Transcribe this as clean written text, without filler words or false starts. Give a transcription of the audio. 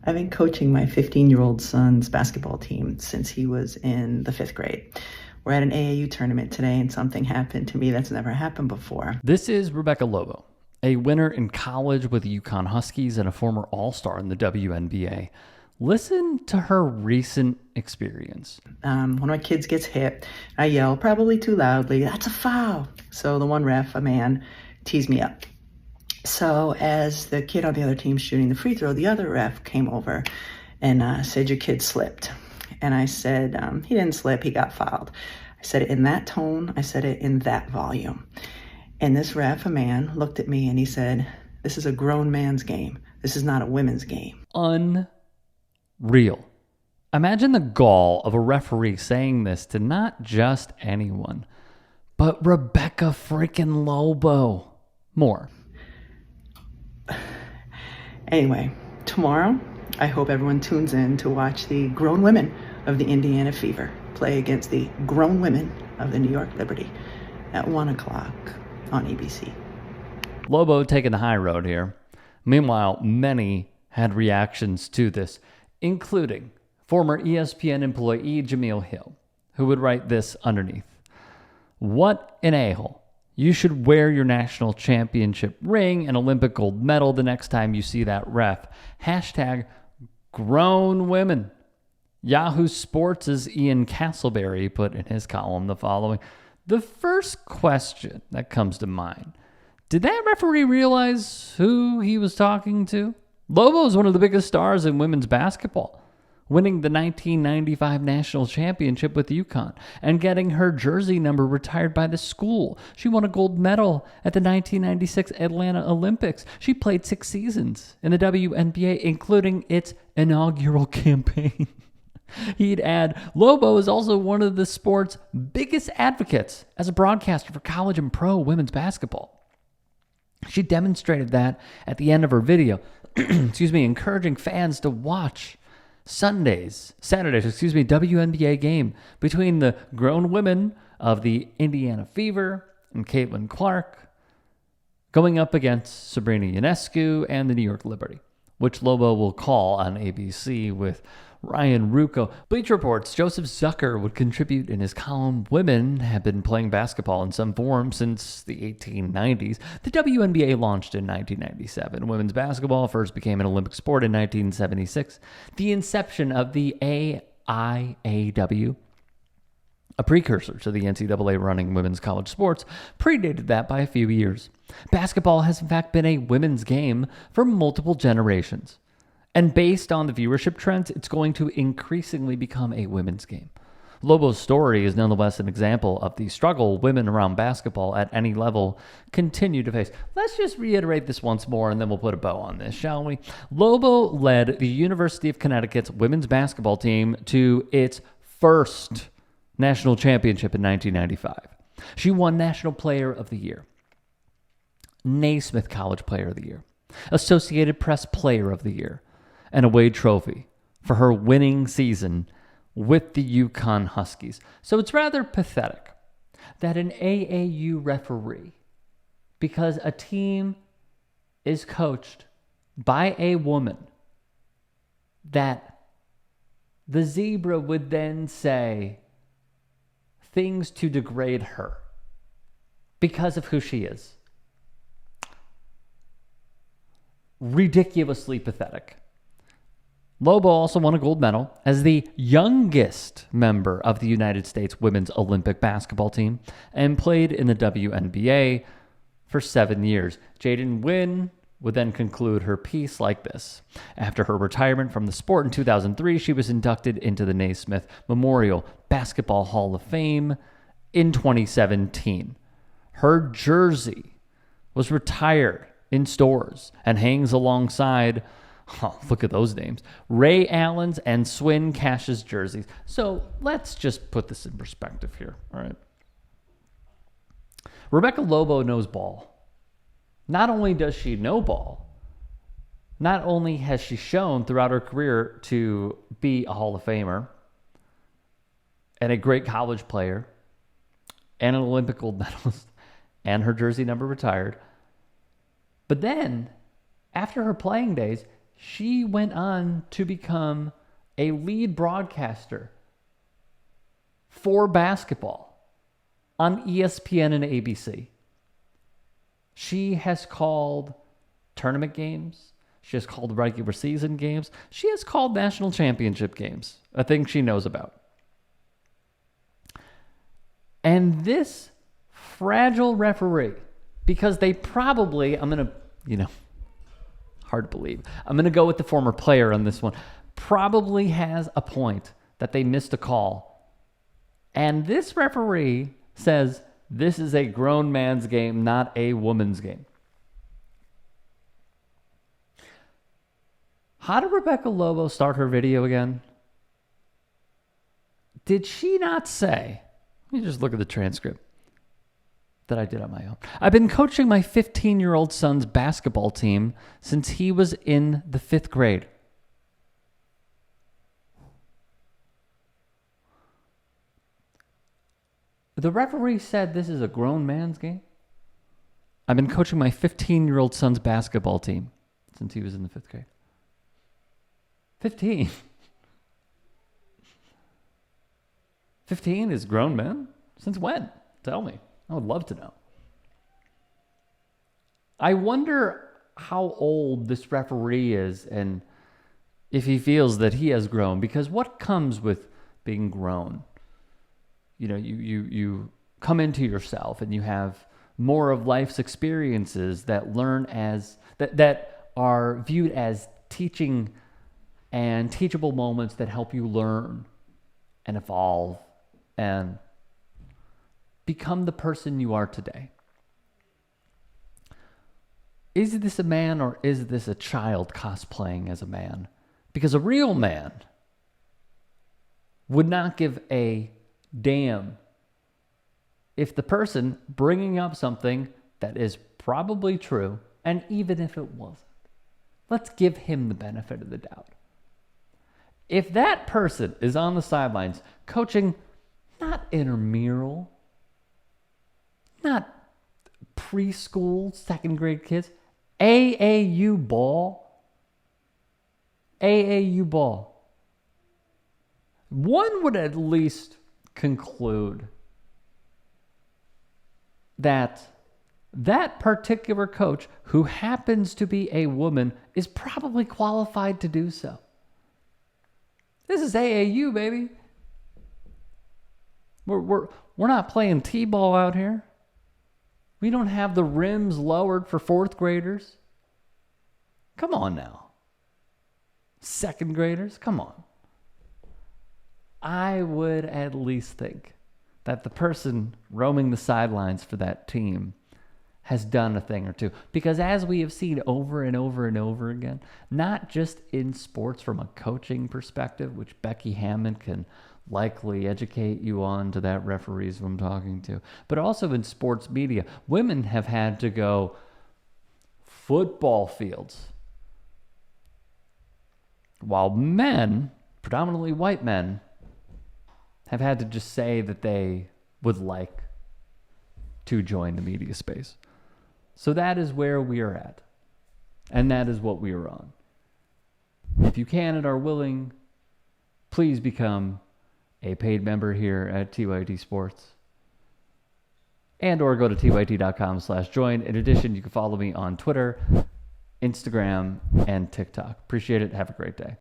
I've been coaching my 15-year-old son's basketball team since he was in the 5th grade. We're at an AAU tournament today, and something happened to me that's never happened before. This is Rebecca Lobo, a winner in college with the UConn Huskies and a former All-Star in the WNBA. Listen to her recent experience. One of my kids gets hit. I yell, probably too loudly, "That's a foul!" So the one ref, a man, tees me up. So as the kid on the other team shooting the free throw, the other ref came over and said, "Your kid slipped." And I said, "He didn't slip, he got fouled." I said it in that tone, I said it in that volume. And this ref, a man, looked at me and he said, "This is a grown man's game. This is not a women's game." Unreal. Imagine the gall of a referee saying this to not just anyone, but Rebecca freaking Lobo. More. Anyway, tomorrow, I hope everyone tunes in to watch the grown women of the Indiana Fever play against the grown women of the New York Liberty at 1 o'clock on ABC. Lobo taking the high road here. Meanwhile, many had reactions to this, including former ESPN employee Jameel Hill, who would write this underneath. "What an a-hole. You should wear your national championship ring and Olympic gold medal the next time you see that ref. Hashtag grown women." Yahoo Sports' Ian Castleberry put in his column the following. The first question that comes to mind: did that referee realize who he was talking to? Lobo is one of the biggest stars in women's basketball, winning the 1995 national championship with UConn and getting her jersey number retired by the school. She won a gold medal at the 1996 Atlanta Olympics. She played 6 seasons in the WNBA, including its inaugural campaign. He'd add, Lobo is also one of the sport's biggest advocates as a broadcaster for college and pro women's basketball. She demonstrated that at the end of her video, encouraging fans to watch Saturday's WNBA game between the grown women of the Indiana Fever and Caitlin Clark going up against Sabrina Ionescu and the New York Liberty, which Lobo will call on ABC with Ryan Rucco. Bleacher Report's Joseph Zucker would contribute in his column, "Women have been playing basketball in some form since the 1890s. The WNBA launched in 1997. Women's basketball first became an Olympic sport in 1976. The inception of the AIAW, a precursor to the NCAA running women's college sports, predated that by a few years. Basketball has in fact been a women's game for multiple generations. And based on the viewership trends, it's going to increasingly become a women's game." Lobo's story is nonetheless an example of the struggle women around basketball at any level continue to face. Let's just reiterate this once more, and then we'll put a bow on this, shall we? Lobo led the University of Connecticut's women's basketball team to its first national championship in 1995. She won National Player of the Year, Naismith College Player of the Year, Associated Press Player of the Year, and a Wade Trophy for her winning season with the UConn Huskies. So it's rather pathetic that an AAU referee, because a team is coached by a woman, that the Zebra would then say things to degrade her because of who she is. Ridiculously pathetic. Lobo also won a gold medal as the youngest member of the United States women's Olympic basketball team and played in the WNBA for 7 years. Jaden Wynn would then conclude her piece like this. After her retirement from the sport in 2003, she was inducted into the Naismith Memorial Basketball Hall of Fame in 2017. Her jersey was retired in stores and hangs alongside, look at those names, Ray Allen's and Swin Cash's jerseys. So let's just put this in perspective here, all right? Rebecca Lobo knows ball. Not only does she know ball, not only has she shown throughout her career to be a Hall of Famer and a great college player and an Olympic gold medalist and her jersey number retired, but then after her playing days, she went on to become a lead broadcaster for basketball on ESPN and ABC. She has called tournament games. She has called regular season games. She has called national championship games, a thing she knows about. And this fragile referee, because they probably, I'm going to, hard to believe. I'm going to go with the former player on this one. Probably has a point that they missed a call. And this referee says this is a grown man's game, not a woman's game. How did Rebecca Lobo start her video again? Did she not say, let me just look at the transcript that I did on my own. I've been coaching my 15-year-old son's basketball team since he was in the 5th grade. The referee said this is a grown man's game. I've been coaching my 15-year-old son's basketball team since he was in the 5th grade. 15. 15 is grown men? Since when? Tell me. I would love to know. I wonder how old this referee is and if he feels that he has grown. Because what comes with being grown? You come into yourself and you have more of life's experiences that that are viewed as teaching and teachable moments that help you learn and evolve and become the person you are today. Is this a man or is this a child cosplaying as a man? Because a real man would not give a damn if the person bringing up something that is probably true, and even if it wasn't, let's give him the benefit of the doubt. If that person is on the sidelines coaching not intramural, not preschool, 2nd grade kids, AAU ball, one would at least conclude that that particular coach, who happens to be a woman, is probably qualified to do so. This is AAU, baby. We're not playing T-ball out here. We don't have the rims lowered for 4th graders. Come on now. 2nd graders, come on. I would at least think that the person roaming the sidelines for that team has done a thing or two. Because as we have seen over and over and over again, not just in sports from a coaching perspective, which Becky Hammond can likely educate you on to that referees I'm talking to, but also in sports media, women have had to go football fields, while men, predominantly white men, have had to just say that they would like to join the media space. So that is where we are at. And that is what we are on. If you can and are willing, please become a paid member here at TYT Sports. And or go to tyt.com/join. In addition, you can follow me on Twitter, Instagram, and TikTok. Appreciate it. Have a great day.